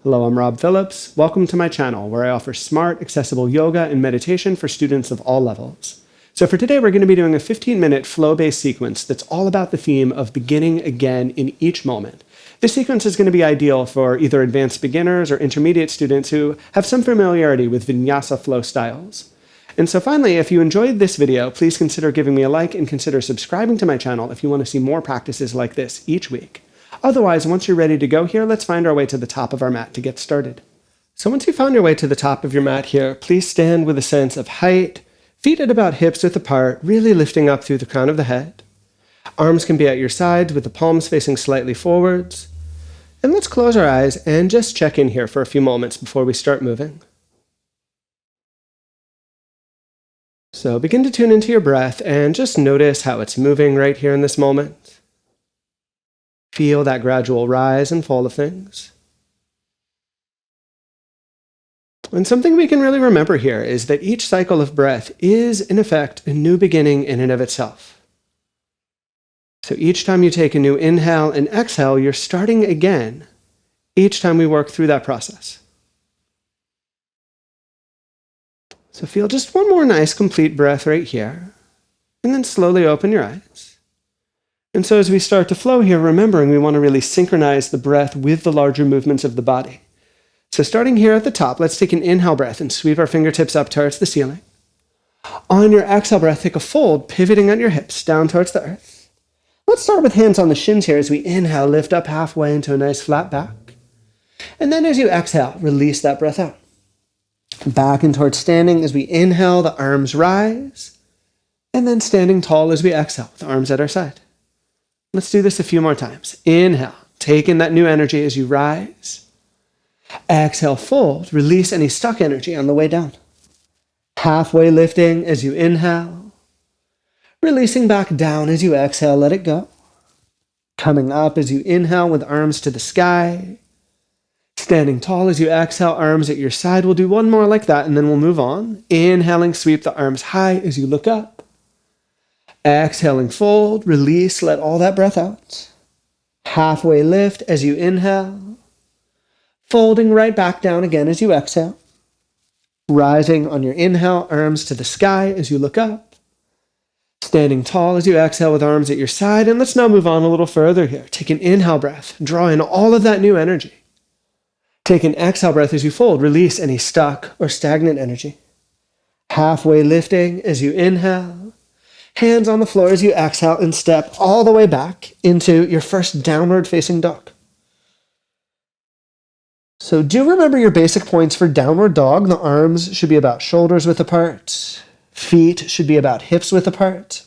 Hello, I'm Rob Phillips. Welcome to my channel where I offer smart, accessible yoga and meditation for students of all levels. So for today, we're going to be doing a 15-minute flow-based sequence that's all about the theme of beginning again in each moment. This sequence is going to be ideal for either advanced beginners or intermediate students who have some familiarity with vinyasa flow styles. And so finally, if you enjoyed this video, please consider giving me a like and consider subscribing to my channel if you want to see more practices like this each week. Otherwise, once you're ready to go here, let's find our way to the top of our mat to get started. So once you've found your way to the top of your mat here, please stand with a sense of height, feet at about hips-width apart, really lifting up through the crown of the head. Arms can be at your sides with the palms facing slightly forwards. And let's close our eyes and just check in here for a few moments before we start moving. So begin to tune into your breath and just notice how it's moving right here in this moment. Feel that gradual rise and fall of things. And something we can really remember here is that each cycle of breath is, in effect, a new beginning in and of itself. So each time you take a new inhale and exhale, you're starting again each time we work through that process. So feel just one more nice, complete breath right here, and then slowly open your eyes. And so as we start to flow here, remembering we want to really synchronize the breath with the larger movements of the body. So starting here at the top, let's take an inhale breath and sweep our fingertips up towards the ceiling. On your exhale breath, take a fold, pivoting on your hips down towards the earth. Let's start with hands on the shins here as we inhale, lift up halfway into a nice flat back. And then as you exhale, release that breath out. Back and towards standing as we inhale, the arms rise. And then standing tall as we exhale, with the arms at our side. Let's do this a few more times. Inhale, take in that new energy as you rise. Exhale, fold, release any stuck energy on the way down. Halfway lifting as you inhale. Releasing back down as you exhale, let it go. Coming up as you inhale with arms to the sky. Standing tall as you exhale, arms at your side. We'll do one more like that and then we'll move on. Inhaling, sweep the arms high as you look up. Exhaling, fold, release, let all that breath out. Halfway lift as you inhale. Folding right back down again as you exhale. Rising on your inhale, arms to the sky as you look up. Standing tall as you exhale with arms at your side. And let's now move on a little further here. Take an inhale breath, draw in all of that new energy. Take an exhale breath as you fold, release any stuck or stagnant energy. Halfway lifting as you inhale. Hands on the floor as you exhale and step all the way back into your first downward facing dog. So do remember your basic points for downward dog. The arms should be about shoulders width apart. Feet should be about hips width apart.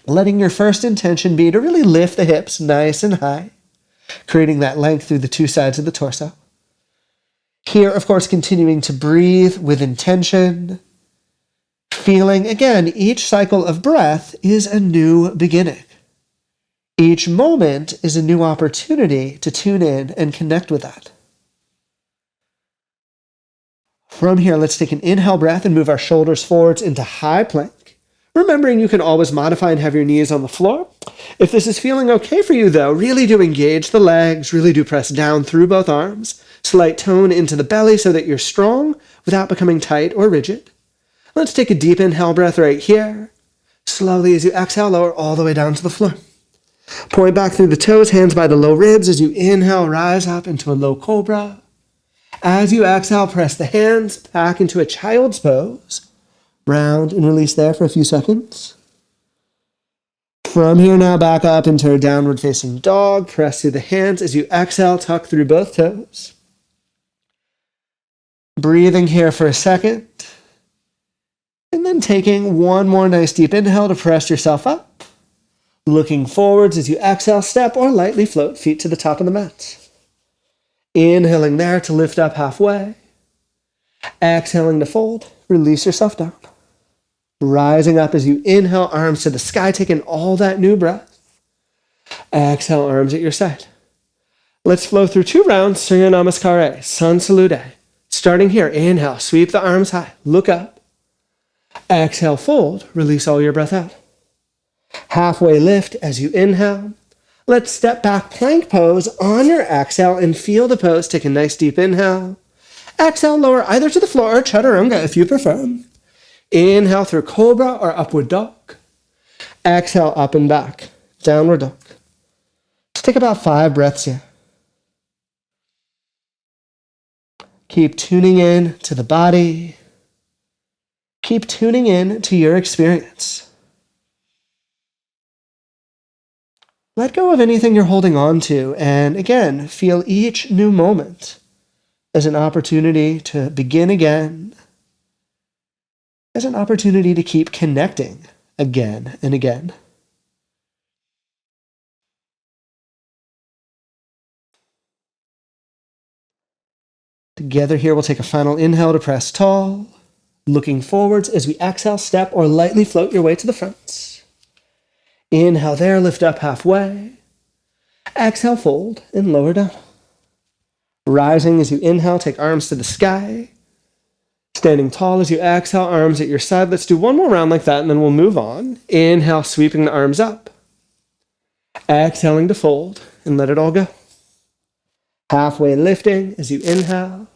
Letting your first intention be to really lift the hips nice and high, creating that length through the two sides of the torso. Here, of course, continuing to breathe with intention. Feeling, again, each cycle of breath is a new beginning. Each moment is a new opportunity to tune in and connect with that. From here, let's take an inhale breath and move our shoulders forwards into high plank. Remembering you can always modify and have your knees on the floor. If this is feeling okay for you, though, really do engage the legs, really do press down through both arms. Slight tone into the belly so that you're strong without becoming tight or rigid. Let's take a deep inhale breath right here. Slowly as you exhale, lower all the way down to the floor. Point back through the toes, hands by the low ribs. As you inhale, rise up into a low cobra. As you exhale, press the hands back into a child's pose. Round and release there for a few seconds. From here now, back up into a downward facing dog. Press through the hands. As you exhale, tuck through both toes. Breathing here for a second. And then taking one more nice deep inhale to press yourself up. Looking forwards as you exhale, step or lightly float feet to the top of the mat. Inhaling there to lift up halfway. Exhaling to fold, release yourself down. Rising up as you inhale, arms to the sky, taking all that new breath. Exhale, arms at your side. Let's flow through 2 rounds, Surya Namaskara, Sun Salute. Starting here, inhale, sweep the arms high, look up. Exhale, fold, release all your breath out. Halfway lift as you inhale. Let's step back plank pose on your exhale and feel the pose. Take a nice deep inhale. Exhale, lower either to the floor or chaturanga if you prefer. Inhale through cobra or upward dog. Exhale, up and back, downward dog. Just take about 5 breaths here. Keep tuning in to the body. Keep tuning in to your experience. Let go of anything you're holding on to, and again, feel each new moment as an opportunity to begin again, as an opportunity to keep connecting again and again. Together here, we'll take a final inhale to press tall, looking forwards as we exhale, step or lightly float your way to the front. Inhale there, lift up halfway. Exhale, fold and lower down. Rising as you inhale, take arms to the sky. Standing tall as you exhale, arms at your side. Let's do one more round like that and then we'll move on. Inhale, sweeping the arms up. Exhaling to fold and let it all go. Halfway lifting as you inhale.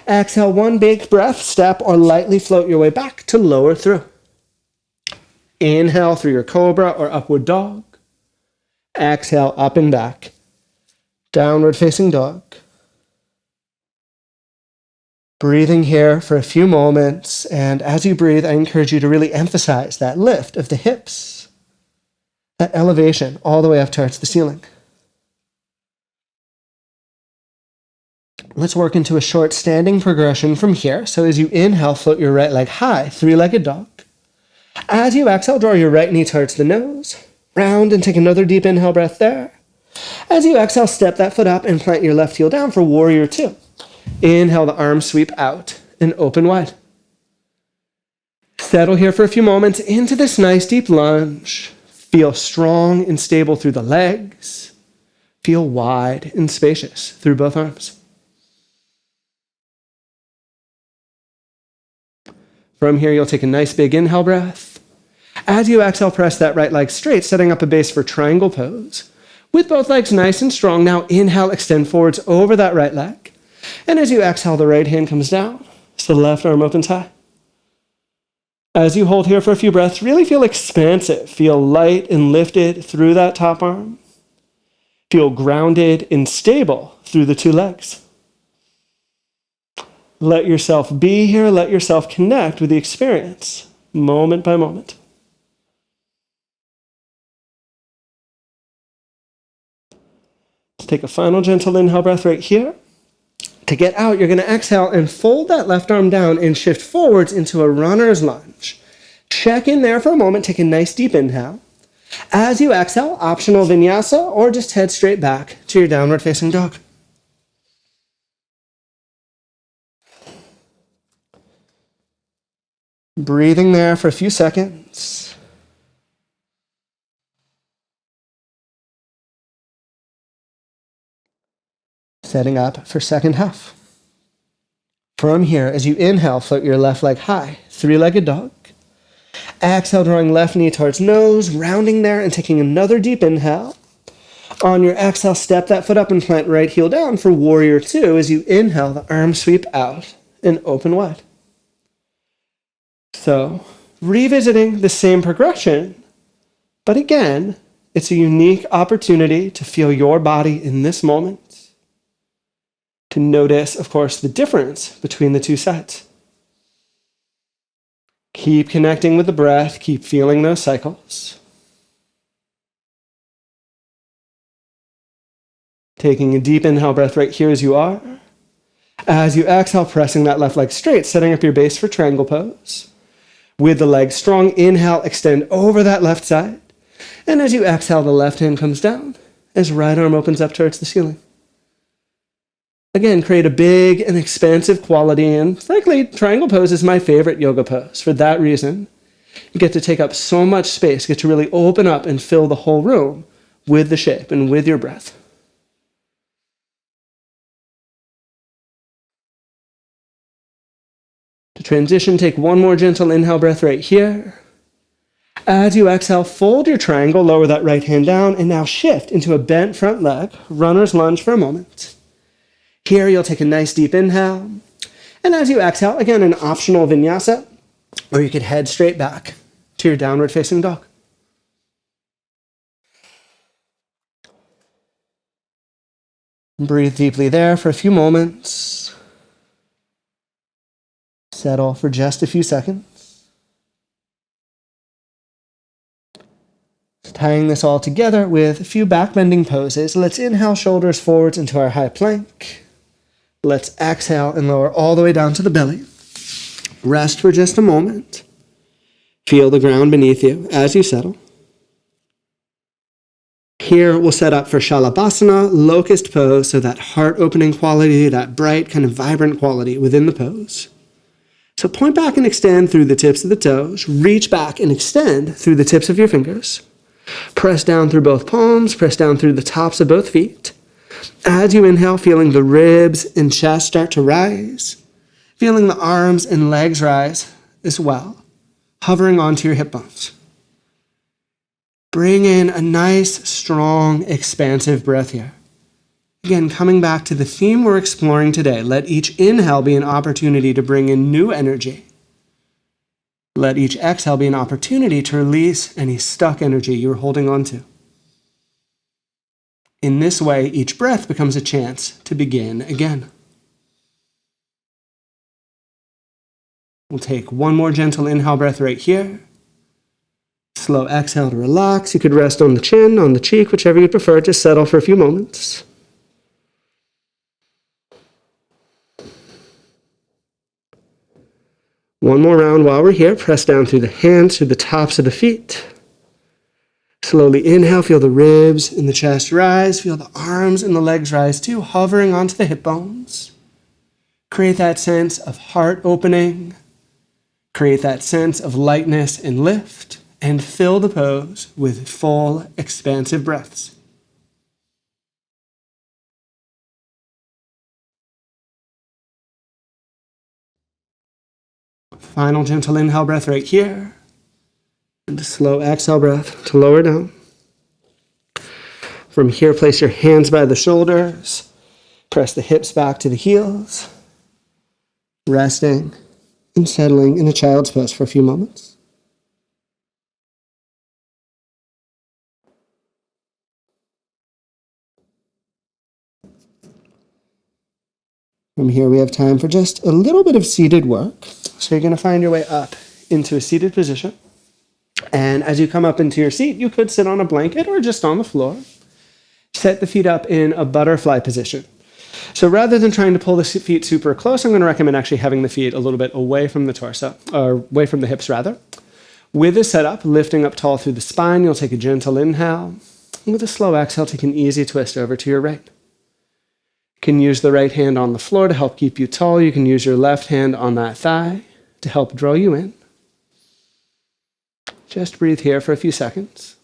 Exhale, one big breath, step or lightly float your way back to lower through. Inhale through your cobra or upward dog. Exhale, up and back. Downward facing dog. Breathing here for a few moments, and as you breathe, I encourage you to really emphasize that lift of the hips, that elevation all the way up towards the ceiling. Let's work into a short standing progression from here. So as you inhale, float your right leg high, 3-legged dog. As you exhale, draw your right knee towards the nose. Round and take another deep inhale breath there. As you exhale, step that foot up and plant your left heel down for warrior 2. Inhale, the arms sweep out and open wide. Settle here for a few moments into this nice deep lunge. Feel strong and stable through the legs. Feel wide and spacious through both arms. From here, you'll take a nice big inhale breath. As you exhale, press that right leg straight, setting up a base for triangle pose. With both legs nice and strong, now inhale, extend forwards over that right leg. And as you exhale, the right hand comes down, so the left arm opens high. As you hold here for a few breaths, really feel expansive. Feel light and lifted through that top arm. Feel grounded and stable through the 2 legs. Let yourself be here. Let yourself connect with the experience, moment by moment. Let's take a final gentle inhale breath right here. To get out, you're going to exhale and fold that left arm down and shift forwards into a runner's lunge. Check in there for a moment. Take a nice deep inhale. As you exhale, optional vinyasa or just head straight back to your downward facing dog. Breathing there for a few seconds. Setting up for second half. From here, as you inhale, float your left leg high, 3-legged dog. Exhale, drawing left knee towards nose, rounding there and taking another deep inhale. On your exhale, step that foot up and plant right heel down for warrior 2. As you inhale, the arms sweep out and open wide. So, revisiting the same progression, but again, it's a unique opportunity to feel your body in this moment, to notice, of course, the difference between the 2 sets. Keep connecting with the breath, keep feeling those cycles. Taking a deep inhale breath right here as you are. As you exhale, pressing that left leg straight, setting up your base for triangle pose. With the legs strong, inhale, extend over that left side. And as you exhale, the left hand comes down as right arm opens up towards the ceiling. Again, create a big and expansive quality, and frankly, triangle pose is my favorite yoga pose. For that reason, you get to take up so much space, get to really open up and fill the whole room with the shape and with your breath. To transition, take one more gentle inhale breath right here. As you exhale, fold your triangle, lower that right hand down, and now shift into a bent front leg, runner's lunge for a moment. Here you'll take a nice deep inhale. And as you exhale, again, an optional vinyasa, or you could head straight back to your downward facing dog. Breathe deeply there for a few moments. Settle for just a few seconds. Tying this all together with a few back bending poses, let's inhale shoulders forwards into our high plank. Let's exhale and lower all the way down to the belly. Rest for just a moment. Feel the ground beneath you as you settle. Here we'll set up for Shalabhasana, Locust pose, so that heart-opening quality, that bright, kind of vibrant quality within the pose. So point back and extend through the tips of the toes. Reach back and extend through the tips of your fingers. Press down through both palms, press down through the tops of both feet. As you inhale, feeling the ribs and chest start to rise. Feeling the arms and legs rise as well, hovering onto your hip bones. Bring in a nice, strong, expansive breath here. Again, coming back to the theme we're exploring today, let each inhale be an opportunity to bring in new energy. Let each exhale be an opportunity to release any stuck energy you're holding on to. In this way, each breath becomes a chance to begin again. We'll take one more gentle inhale breath right here. Slow exhale to relax. You could rest on the chin, on the cheek, whichever you prefer. Just settle for a few moments. One more round while we're here. Press down through the hands, through the tops of the feet. Slowly inhale. Feel the ribs and the chest rise. Feel the arms and the legs rise too, hovering onto the hip bones. Create that sense of heart opening. Create that sense of lightness and lift. And fill the pose with full, expansive breaths. Final gentle inhale breath right here. And a slow exhale breath to lower down. From here, place your hands by the shoulders. Press the hips back to the heels. Resting and settling in a child's pose for a few moments. From here, we have time for just a little bit of seated work. So you're going to find your way up into a seated position. And as you come up into your seat, you could sit on a blanket or just on the floor. Set the feet up in a butterfly position. So rather than trying to pull the feet super close, I'm going to recommend actually having the feet a little bit away from the torso, or away from the hips rather. With this setup, lifting up tall through the spine, you'll take a gentle inhale. And with a slow exhale, take an easy twist over to your right. You can use the right hand on the floor to help keep you tall. You can use your left hand on that thigh to help draw you in. Just breathe here for a few seconds.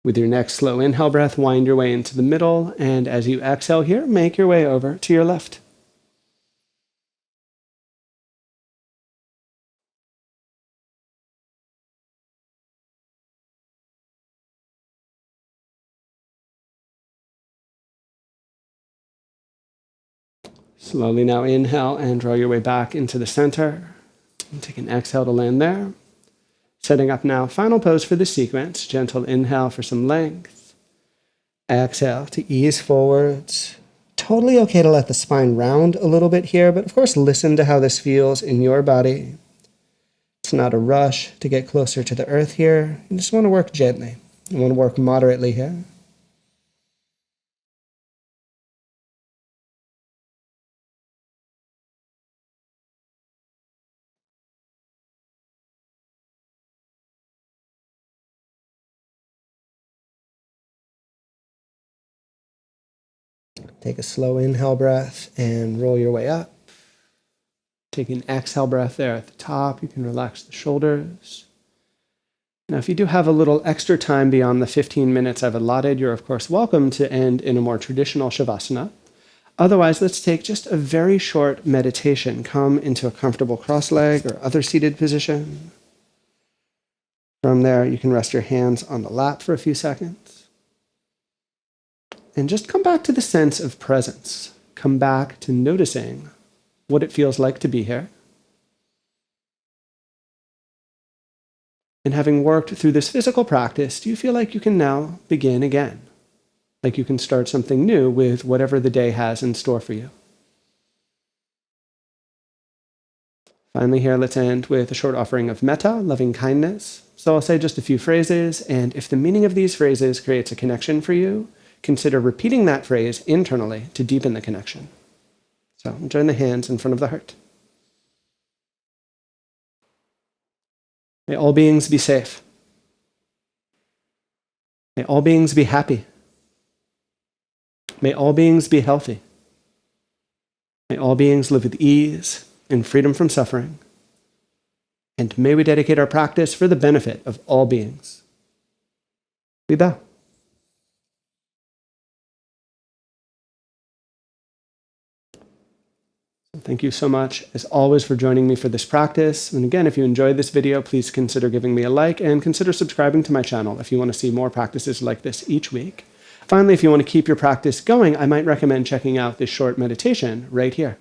With your next slow inhale breath, wind your way into the middle, and as you exhale here, make your way over to your left. Slowly now inhale and draw your way back into the center. And take an exhale to land there. Setting up now, final pose for the sequence. Gentle inhale for some length. Exhale to ease forwards. Totally okay to let the spine round a little bit here, but of course listen to how this feels in your body. It's not a rush to get closer to the earth here. You just want to work gently. You want to work moderately here. Take a slow inhale breath and roll your way up. Take an exhale breath there at the top. You can relax the shoulders. Now, if you do have a little extra time beyond the 15 minutes I've allotted, you're of course welcome to end in a more traditional Shavasana. Otherwise, let's take just a very short meditation. Come into a comfortable cross-leg or other seated position. From there, you can rest your hands on the lap for a few seconds. And just come back to the sense of presence. Come back to noticing what it feels like to be here. And having worked through this physical practice, do you feel like you can now begin again? Like you can start something new with whatever the day has in store for you? Finally here, let's end with a short offering of metta, loving kindness. So I'll say just a few phrases, and if the meaning of these phrases creates a connection for you, consider repeating that phrase internally to deepen the connection. So join the hands in front of the heart. May all beings be safe. May all beings be happy. May all beings be healthy. May all beings live with ease and freedom from suffering. And may we dedicate our practice for the benefit of all beings. We bow. Thank you so much, as always, for joining me for this practice. And again, if you enjoyed this video, please consider giving me a like and consider subscribing to my channel if you want to see more practices like this each week. Finally, if you want to keep your practice going, I might recommend checking out this short meditation right here.